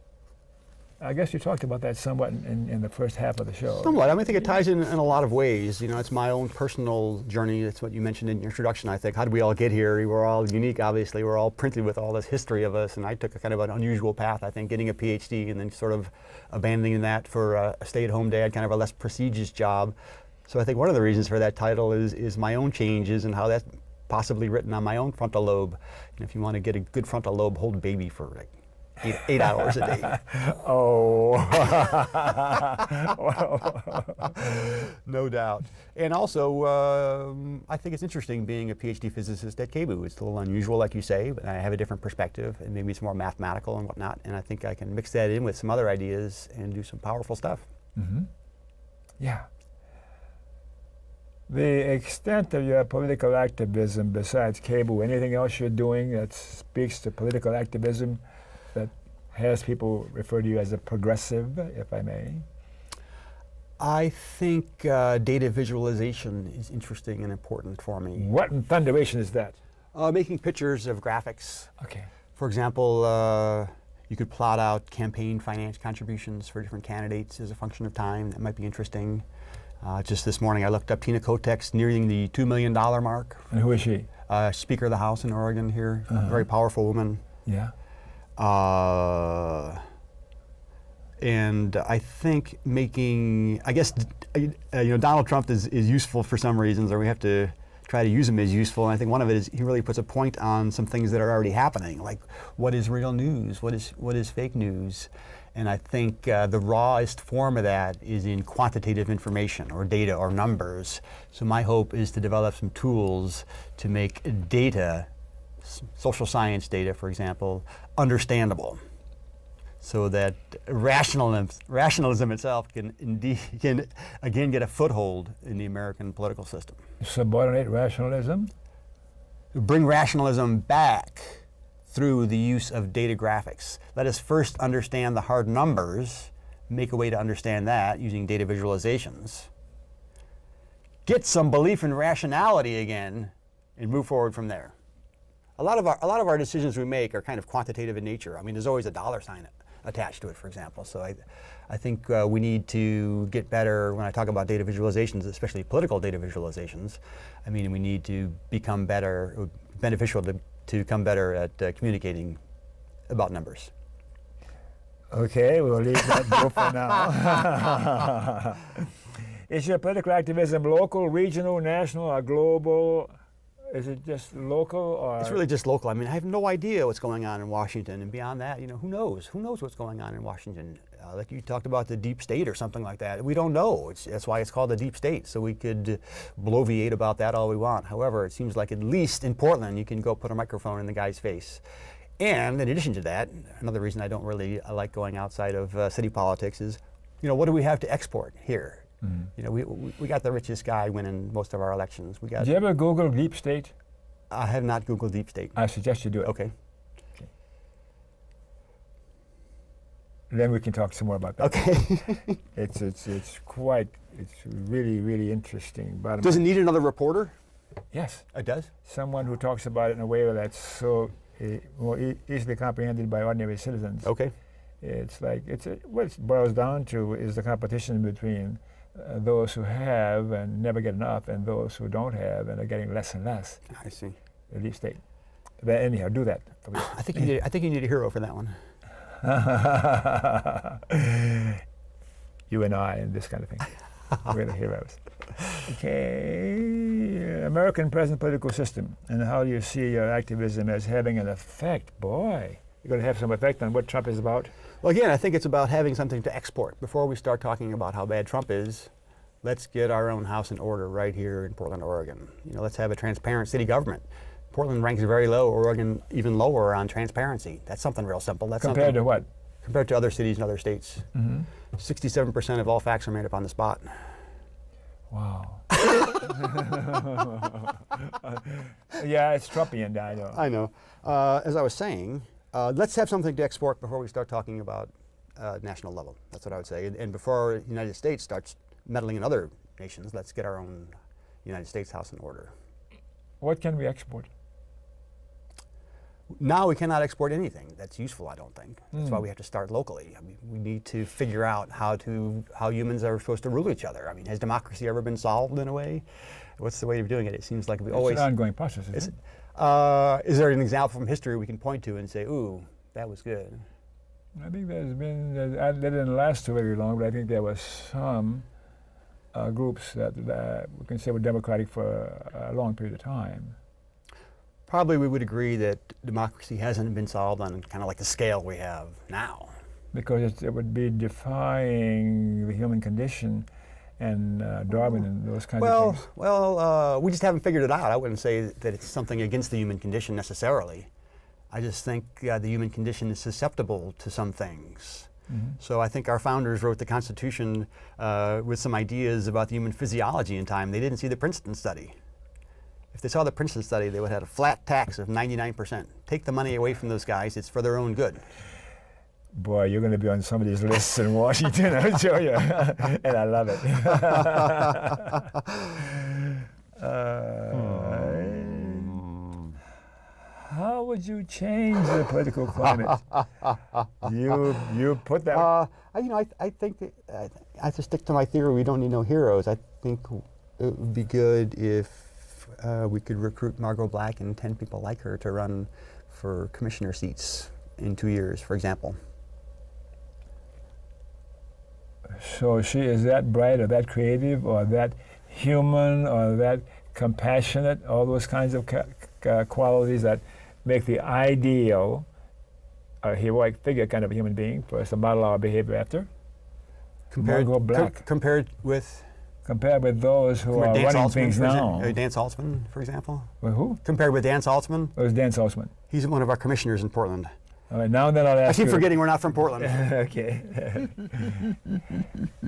I guess you talked about that somewhat in the first half of the show.
Somewhat. I think it ties in a lot of ways. You know, it's my own personal journey. That's what you mentioned in your introduction, I think. How did we all get here? We're all unique, obviously. We're all printed with all this history of us, and I took a kind of an unusual path, I think, getting a PhD and then sort of abandoning that for a stay-at-home dad, kind of a less prestigious job. So I think one of the reasons for that title is my own changes and how that's possibly written on my own frontal lobe. And if you want to get a good frontal lobe, hold baby for like eight hours a day.
Oh.
No doubt. And also, I think it's interesting being a PhD physicist at KBOO. It's a little unusual, like you say, but I have a different perspective, and maybe it's more mathematical and whatnot, and I think I can mix that in with some other ideas and do some powerful stuff.
Mm-hmm. Yeah. The extent of your political activism besides KBOO, anything else you're doing that speaks to political activism that has people refer to you as a progressive, if I may?
I think data visualization is interesting and important for me.
What in thunderation is that?
Making pictures of graphics.
Okay.
For example, you could plot out campaign finance contributions for different candidates as a function of time. That might be interesting. Just this morning I looked up Tina Kotek's nearing the $2 million mark.
And who is she?
Speaker of the House in Oregon here. Very powerful woman.
Yeah.
And I think I guess, Donald Trump is useful for some reasons, or we have to try to use him as useful. And I think one of it is he really puts a point on some things that are already happening, like what is real news, what is fake news. And I think the rawest form of that is in quantitative information or data or numbers. So my hope is to develop some tools to make data, social science data, for example, understandable, so that rationalism itself can again get a foothold in the American political system.
Subordinate rationalism?
Bring rationalism back through the use of data graphics. Let us first understand the hard numbers, make a way to understand that using data visualizations. Get some belief in rationality again, and move forward from there. A lot of our decisions we make are kind of quantitative in nature. I mean, there's always a dollar sign attached to it, for example. So I think we need to get better when I talk about data visualizations, especially political data visualizations. I mean, we need to become better, beneficial to become better at communicating about numbers.
Okay, we'll leave that go for now. Is your political activism local, regional, national, or global? Is it just local, or?
It's really just local. I mean, I have no idea what's going on in Washington, and beyond that, who knows? Who knows what's going on in Washington? Like you talked about the deep state or something like that. We don't know. That's why it's called the deep state. So we could bloviate about that all we want. However, it seems like at least in Portland, you can go put a microphone in the guy's face. And in addition to that, another reason I don't really like going outside of city politics is, what do we have to export here? Mm-hmm. We got the richest guy winning most of our elections.
Did you ever Google deep state?
I have not Googled deep state.
I suggest you do it.
Okay.
Then we can talk some more about that.
Okay.
It's really, really interesting.
Does it need another reporter?
Yes.
It does?
Someone who talks about it in a way that's so more easily comprehended by ordinary citizens.
Okay.
It's like, what it boils down to is the competition between those who have and never get enough and those who don't have and are getting less and less.
I see.
The deep state. But anyhow, do that.
I think you need a hero for that one.
You and I and this kind of thing. We're the heroes. Okay, American present political system, and how do you see your activism as having an effect? Boy, you're going to have some effect on what Trump is about.
Well, again, I think it's about having something to export. Before we start talking about how bad Trump is, let's get our own house in order right here in Portland, Oregon. Let's have a transparent city government. Portland ranks very low, Oregon even lower on transparency. That's something real simple. That's
compared to what?
Compared to other cities and other states. 67% of all facts are made up on the spot.
Wow. Yeah, it's Trumpian, I know.
I know. As I was saying, let's have something to export before we start talking about national level. That's what I would say. And before the United States starts meddling in other nations, let's get our own United States house in order.
What can we export?
Now we cannot export anything that's useful, I don't think. That's why we have to start locally. I mean, we need to figure out how humans are supposed to rule each other. I mean, has democracy ever been solved in a way? What's the way of doing it? It seems like we always...
It's an ongoing process, isn't it?
Is there an example from history we can point to and say, ooh, that was good?
I think there's been, that didn't last too very long, but I think there was some groups that we can say were democratic for a long period of time.
Probably we would agree that democracy hasn't been solved on kind of like the scale we have now.
Because it would be defying the human condition and Darwin and those kinds of things.
Well, we just haven't figured it out. I wouldn't say that it's something against the human condition necessarily. I just think the human condition is susceptible to some things.
Mm-hmm.
So I think our founders wrote the Constitution with some ideas about the human physiology in time. They didn't see the Princeton study. If they saw the Princeton study, they would have had a flat tax of 99%. Take the money away from those guys, it's for their own good.
Boy, you're going to be on some of these lists in Washington, I'll tell you. And I love it. How would you change the political climate? You put that.
I think that, I have to stick to my theory. We don't need no heroes. I think it would be good if we could recruit Margot Black and 10 people like her to run for commissioner seats in 2 years, for example.
So she is that bright or that creative or that human or that compassionate, all those kinds of qualities that make the ideal heroic figure kind of a human being for us to model our behavior after. Margot Black.
Compared with
those who are running
Saltzman,
things now.
Dan Saltzman, for example.
Well, who?
Compared with Dan Saltzman.
It was Dan Saltzman.
He's one of our commissioners in Portland.
All right, now and then I'll ask you.
I keep forgetting we're not from Portland.
Okay.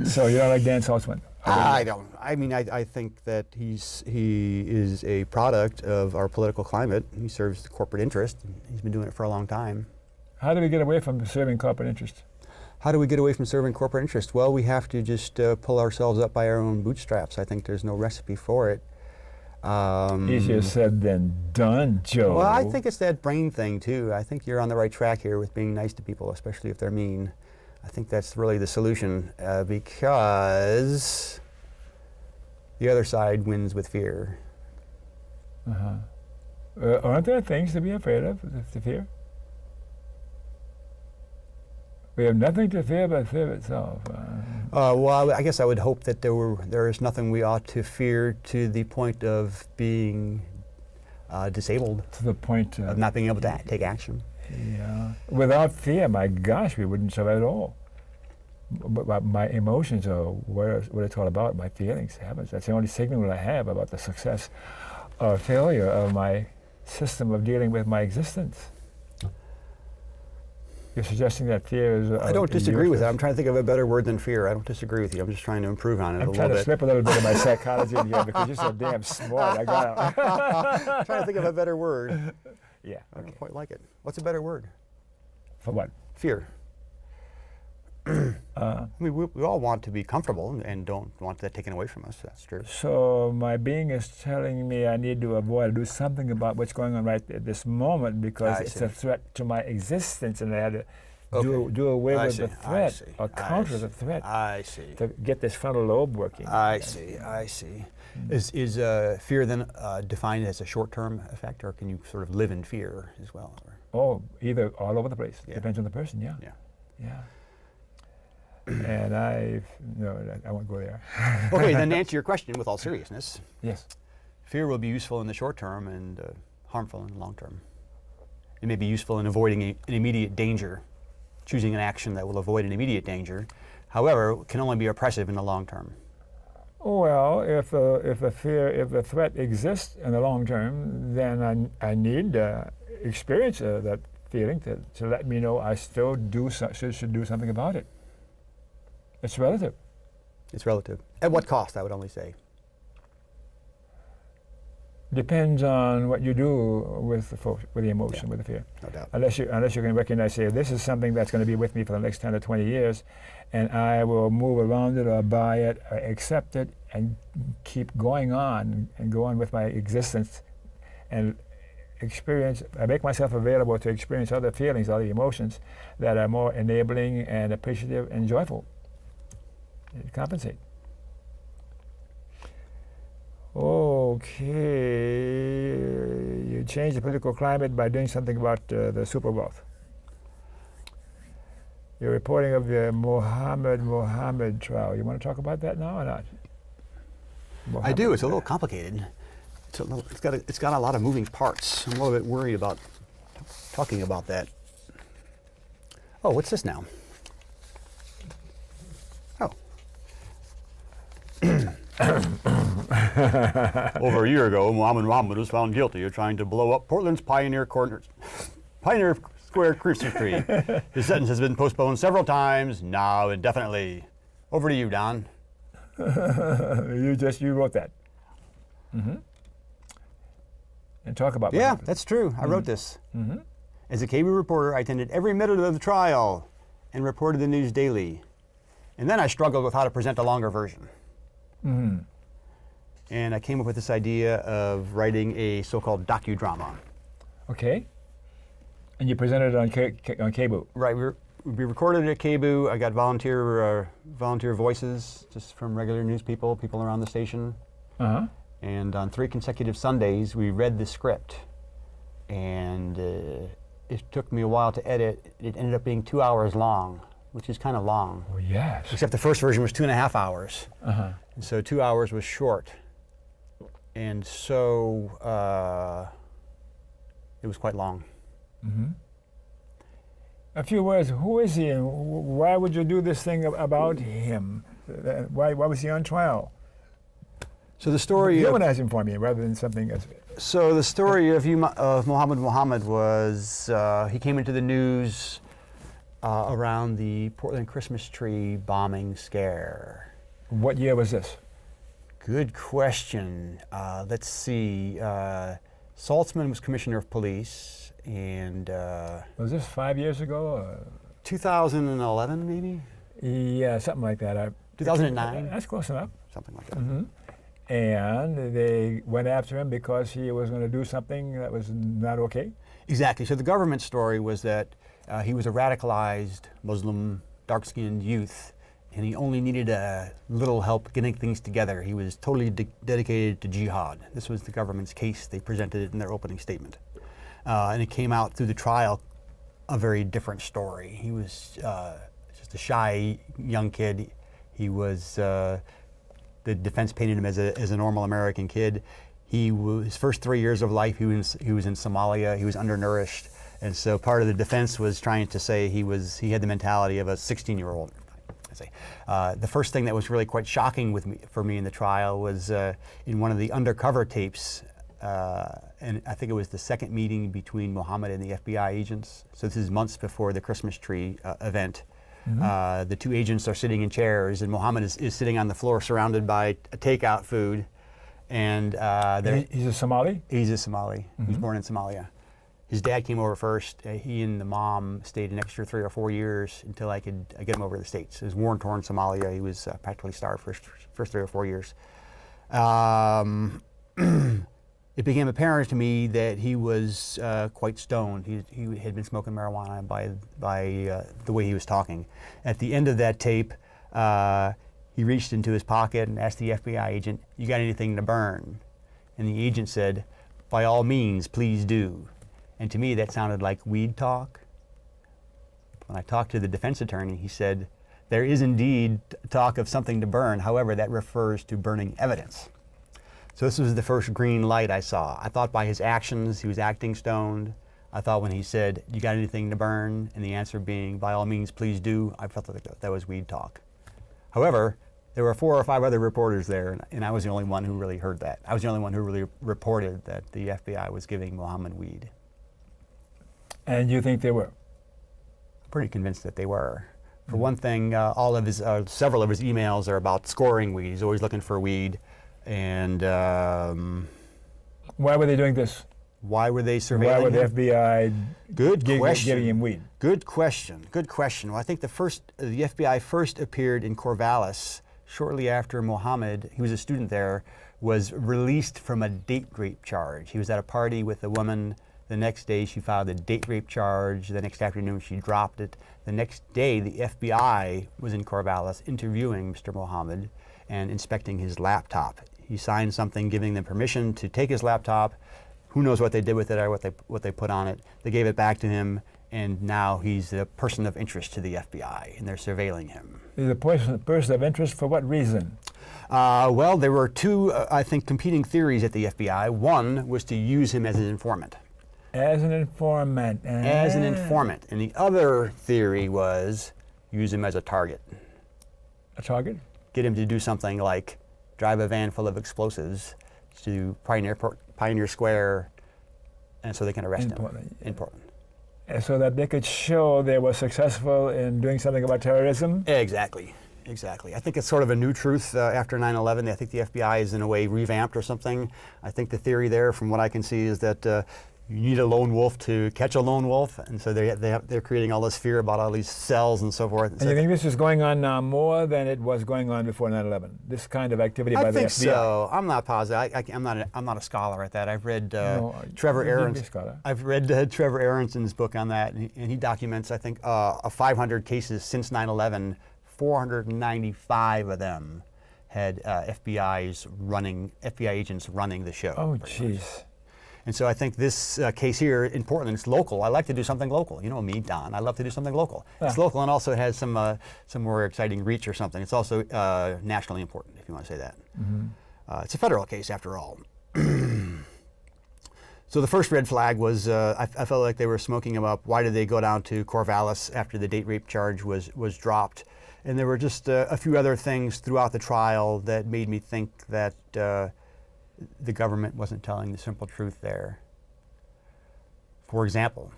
So you don't like Dan Saltzman?
I don't. I mean, I think that he is a product of our political climate. He serves the corporate interest. He's been doing it for a long time.
How do we get away from serving corporate interest?
How do we get away from serving corporate interest? Well, we have to just pull ourselves up by our own bootstraps. I think there's no recipe for it.
Easier said than done, Joe.
Well, I think it's that brain thing, too. I think you're on the right track here with being nice to people, especially if they're mean. I think that's really the solution because the other side wins with fear.
Aren't there things to be afraid of, to fear? We have nothing to fear but fear itself.
Well, I guess I would hope that there is nothing we ought to fear to the point of being disabled.
To the point
of not being able to take action.
Yeah. Without fear, my gosh, we wouldn't survive at all. But my emotions are what it's all about, my feelings. Heavens, that's the only signal that I have about the success or failure of my system of dealing with my existence. You're suggesting that fear is...
I don't disagree with that. I'm trying to think of a better word than fear. I don't disagree with you. I'm just trying to improve on it a little bit.
I'm trying to slip a little bit of my psychology in here because you're so damn smart.
I'm trying to think of a better word.
Yeah.
I don't quite like it. What's a better word?
For what?
Fear. I mean, we all want to be comfortable and don't want that taken away from us. That's true.
So my being is telling me I need to avoid, do something about what's going on right at this moment because it's a threat to my existence, and I had to do away with the threat or counter the threat.
I see.
To get this frontal lobe working.
I see. Is fear then defined as a short-term effect, or can you sort of live in fear as well?
Oh, either all over the place. Depends on the person. Yeah. And I won't go there.
Okay, then to answer your question with all seriousness.
Yes.
Fear will be useful in the short term and harmful in the long term. It may be useful in avoiding an immediate danger, choosing an action that will avoid an immediate danger. However, it can only be oppressive in the long term.
Well, if the threat exists in the long term, then I need experience that feeling to let me know I still should do something about it. It's relative.
It's relative. At what cost, I would only say?
Depends on what you do with the emotion, with the fear.
No doubt.
Unless you can recognize, say, this is something that's going to be with me for the next 10 or 20 years, and I will move around it or buy it or accept it and keep going on and go on with my existence and experience. I make myself available to experience other feelings, other emotions that are more enabling and appreciative and joyful. Compensate. Okay, you change the political climate by doing something about the super wealth. You're reporting of the Mohammed trial. You want to talk about that now or not?
I do. It's a little complicated. It's got a lot of moving parts. I'm a little bit worried about talking about that. Oh, what's this now? Oh. Over a year ago, Muhammad was found guilty of trying to blow up Portland's Pioneer Square Christmas tree. His sentence has been postponed several times, now indefinitely. Over to you, Don.
You wrote that. Mm-hmm. And talk about
Yeah, that's true. I wrote this. Mm-hmm. As a KBOO reporter, I attended every minute of the trial and reported the news daily. And then I struggled with how to present a longer version. Mm-hmm. And I came up with this idea of writing a so-called docudrama.
Okay. And you presented it on KBOO.
Right. We recorded it at KBOO. I got volunteer voices just from regular news people around the station. Uh-huh. And on 3 consecutive Sundays, we read the script. And it took me a while to edit. It ended up being 2 hours long, which is kind of long.
Oh, yes.
Except the first version was 2.5 hours. Uh-huh. And so 2 hours was short. And so it was quite long. Mm-hmm.
A few words. Who is he, and why would you do this thing about him? Why was he on trial?
So the story
humanize him for me rather than something else.
So the story of Muhammad was he came into the news around the Portland Christmas tree bombing scare.
What year was this?
Good question. Let's see. Saltzman was commissioner of police, and
was this 5 years ago?
2011, maybe.
Yeah, something like that.
2009.
That's close enough.
Something like that.
Mm-hmm. And they went after him because he was going to do something that was not okay?
Exactly. So the government story was that he was a radicalized Muslim, dark-skinned youth, and he only needed a little help getting things together. He was totally dedicated to jihad. This was the government's case. They presented it in their opening statement. And it came out through the trial a very different story. He was just a shy young kid. He was... the defense painted him as a normal American kid. His first 3 years of life, he was in Somalia. He was undernourished, and so part of the defense was trying to say he had the mentality of a 16-year-old. The first thing that was really quite shocking for me in the trial was in one of the undercover tapes, and I think it was the second meeting between Muhammad and the FBI agents. So this is months before the Christmas tree event. Mm-hmm. The two agents are sitting in chairs, and Muhammad is sitting on the floor surrounded by takeout food. And
he's a Somali?
He's a Somali. Mm-hmm. He was born in Somalia. His dad came over first. He and the mom stayed an extra 3 or 4 years until I could get him over to the States. It was war-torn Somalia. He was practically starved for first 3 or 4 years. It became apparent to me that he was quite stoned. He had been smoking marijuana by the way he was talking. At the end of that tape, he reached into his pocket and asked the FBI agent, "You got anything to burn?" And the agent said, "By all means, please do." And to me, that sounded like weed talk. When I talked to the defense attorney, he said, "There is indeed talk of something to burn. However, that refers to burning evidence." So this was the first green light I saw. I thought by his actions, he was acting stoned. I thought when he said, "You got anything to burn?" and the answer being, "By all means, please do," I felt like that was weed talk. However, there were 4 or 5 other reporters there, and I was the only one who really heard that. I was the only one who really reported that the FBI was giving Muhammad weed.
And you think they were?
I'm pretty convinced that they were. For one thing, several of his emails are about scoring weed. He's always looking for weed. And
why were they doing this?
Why were they surveilling him?
Why would the FBI giving him weed?
Good question. Good question. Well, I think the FBI first appeared in Corvallis shortly after Muhammad, he was a student there, was released from a date rape charge. He was at a party with a woman. The next day she filed a date rape charge. The next afternoon she dropped it. The next day the FBI was in Corvallis interviewing Mr. Muhammad and inspecting his laptop. He signed something giving them permission to take his laptop. Who knows what they did with it or what they put on it. They gave it back to him, and now he's a person of interest to the FBI, and they're surveilling him.
He's a person of interest for what reason?
Well, there were two, I think, competing theories at the FBI. One was to use him as an informant.
As an informant.
As an informant. And the other theory was use him as a target.
A target?
Get him to do something like drive a van full of explosives to Pioneer Square, and so they can arrest him in Portland.
And so that they could show they were successful in doing something about terrorism?
Exactly. Exactly. I think it's sort of a new truth after 9/11. I think the FBI is in a way revamped or something. I think the theory there, from what I can see, is that you need a lone wolf to catch a lone wolf, and so they're creating all this fear about all these cells and so forth.
And you think this is going on now more than it was going on before 9/11? This kind of activity by the FBI?
I think so. I'm not positive. I'm not a scholar at that. I've read Trevor Aronson's book on that, and he documents, I think, 500 cases since 9/11. 495 of them had FBI agents running the show.
Oh, jeez.
And so I think this case here in Portland, it's local. I like to do something local. You know me, Don. I love to do something local. Yeah. It's local, and also it has some more exciting reach or something. It's also nationally important, if you want to say that. Mm-hmm. It's a federal case, after all. So the first red flag was I felt like they were smoking him up. Why did they go down to Corvallis after the date rape charge was dropped? And there were just a few other things throughout the trial that made me think that the government wasn't telling the simple truth there. For example,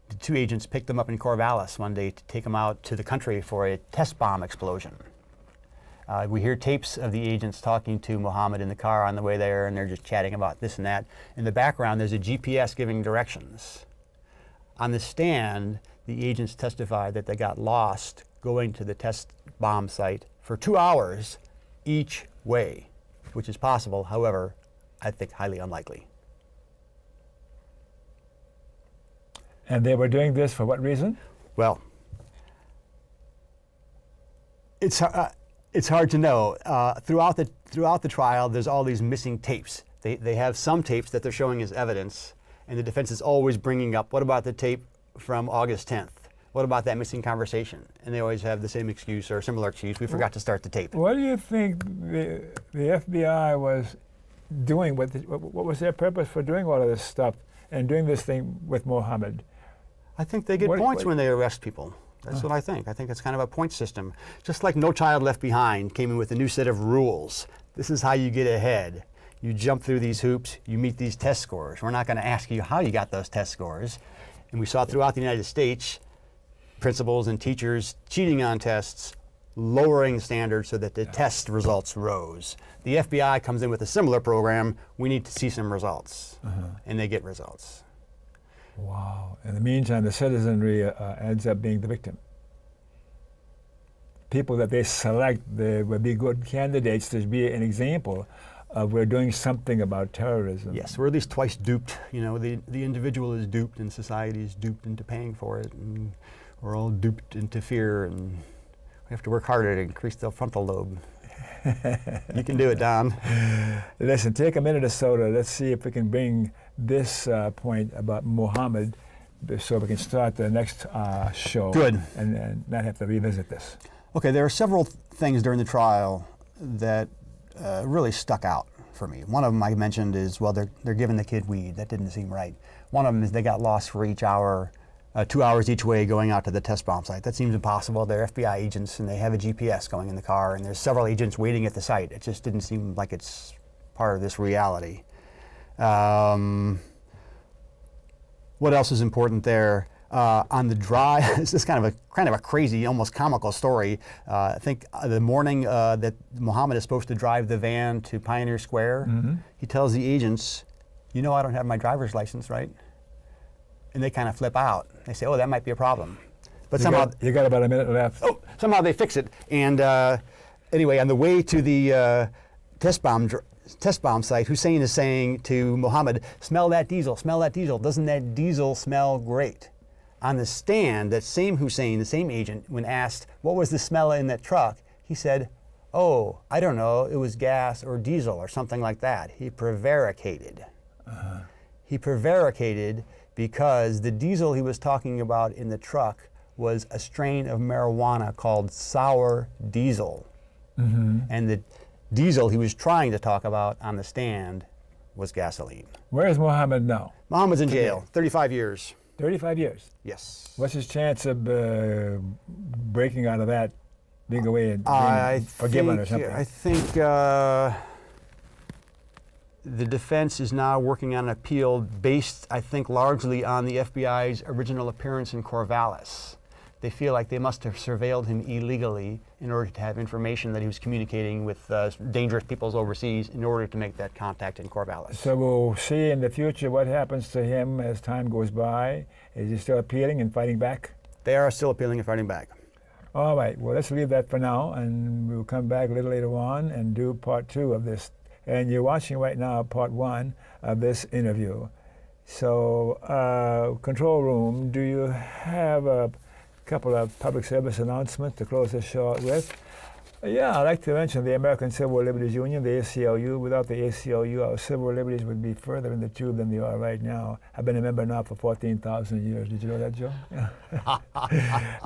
the two agents picked them up in Corvallis one day to take them out to the country for a test bomb explosion. We hear tapes of the agents talking to Muhammad in the car on the way there, and they're just chatting about this and that. In the background, there's a GPS giving directions. On the stand, the agents testified that they got lost going to the test bomb site for 2 hours each way, which is possible, however, I think highly unlikely.
And they were doing this for what reason?
Well, it's hard to know. Throughout the trial, there's all these missing tapes. They have some tapes that they're showing as evidence, and the defense is always bringing up, what about the tape from August 10th? What about that missing conversation? And they always have the same excuse or a similar excuse. We forgot to start the tape.
What do you think the FBI was doing? What was their purpose for doing all of this stuff and doing this thing with Muhammad?
I think they get points when they arrest people. That's what I think. I think it's kind of a point system. Just like No Child Left Behind came in with a new set of rules. This is how you get ahead. You jump through these hoops, you meet these test scores. We're not going to ask you how you got those test scores. And we saw throughout the United States, principals and teachers cheating on tests, lowering standards so that the test results rose. The FBI comes in with a similar program. We need to see some results. And they get results.
Wow. In the meantime, the citizenry ends up being the victim. People that they select, they would be good candidates to be an example of we're doing something about terrorism.
Yes, we're at least twice duped. You know, the individual is duped and society is duped into paying for it. And we're all duped into fear, and we have to work harder to increase the frontal lobe. You can do it, Don.
Listen, take a minute or so to let's see if we can bring this point about Muhammad so we can start the next show.
Good.
And not have to revisit this.
Okay, there are several things during the trial that really stuck out for me. One of them I mentioned is, well, they're giving the kid weed. That didn't seem right. One of them is they got lost for each hour, 2 hours each way going out to the test bomb site. That seems impossible. They're FBI agents and they have a GPS going in the car, and there's several agents waiting at the site. It just didn't seem like it's part of this reality. What else is important there? On the drive, this is kind of a crazy, almost comical story. I think the morning that Muhammad is supposed to drive the van to Pioneer Square, he tells the agents, "You know I don't have my driver's license, right?" And they kind of flip out. They say, "Oh, that might be a problem." But
you got about a minute left.
Oh, somehow they fix it. And anyway, on the way to the test bomb site, Hussein is saying to Muhammad, "Smell that diesel, smell that diesel. Doesn't that diesel smell great?" On the stand, that same Hussein, the same agent, when asked, what was the smell in that truck, he said, "Oh, I don't know, it was gas or diesel or something like that." He prevaricated. He prevaricated because the diesel he was talking about in the truck was a strain of marijuana called sour diesel. And the diesel he was trying to talk about on the stand was gasoline.
Where is Muhammad now?
Muhammad's in jail, 35 years.
35 years.
Yes.
What's his chance of breaking out of that, being away and being forgiven or something?
I think the defense is now working on an appeal based, I think, largely on the FBI's original appearance in Corvallis. They feel like they must have surveilled him illegally in order to have information that he was communicating with dangerous peoples overseas in order to make that contact in Corvallis.
So we'll see in the future what happens to him as time goes by. Is he still appealing and fighting back?
They are still appealing and fighting back.
All right, well, let's leave that for now, and we'll come back a little later on and do part 2 of this. And you're watching right now part 1 of this interview. So, control room, do you have a couple of public service announcements to close this show out with? Yeah, I'd like to mention the American Civil Liberties Union, the ACLU. Without the ACLU, our civil liberties would be further in the tube than they are right now. I've been a member now for 14,000 years. Did you know that, Joe? Yeah.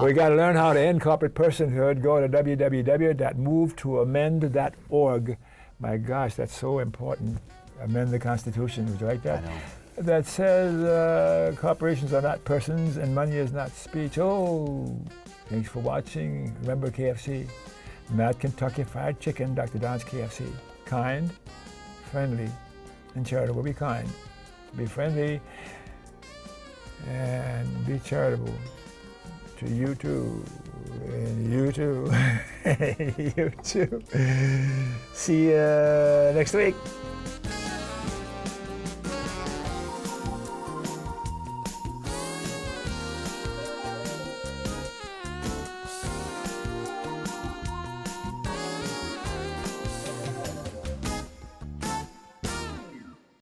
We got to learn how to end corporate personhood. Go to www.movetoamend.org. My gosh, that's so important. Amend the Constitution. Would you like that?
I know.
That says corporations are not persons and money is not speech. Oh, thanks for watching. Remember KFC, not Kentucky Fried Chicken, Dr. Don's KFC. Kind, friendly, and charitable. Be kind, be friendly, and be charitable to you too, and you too, you too. See you next week.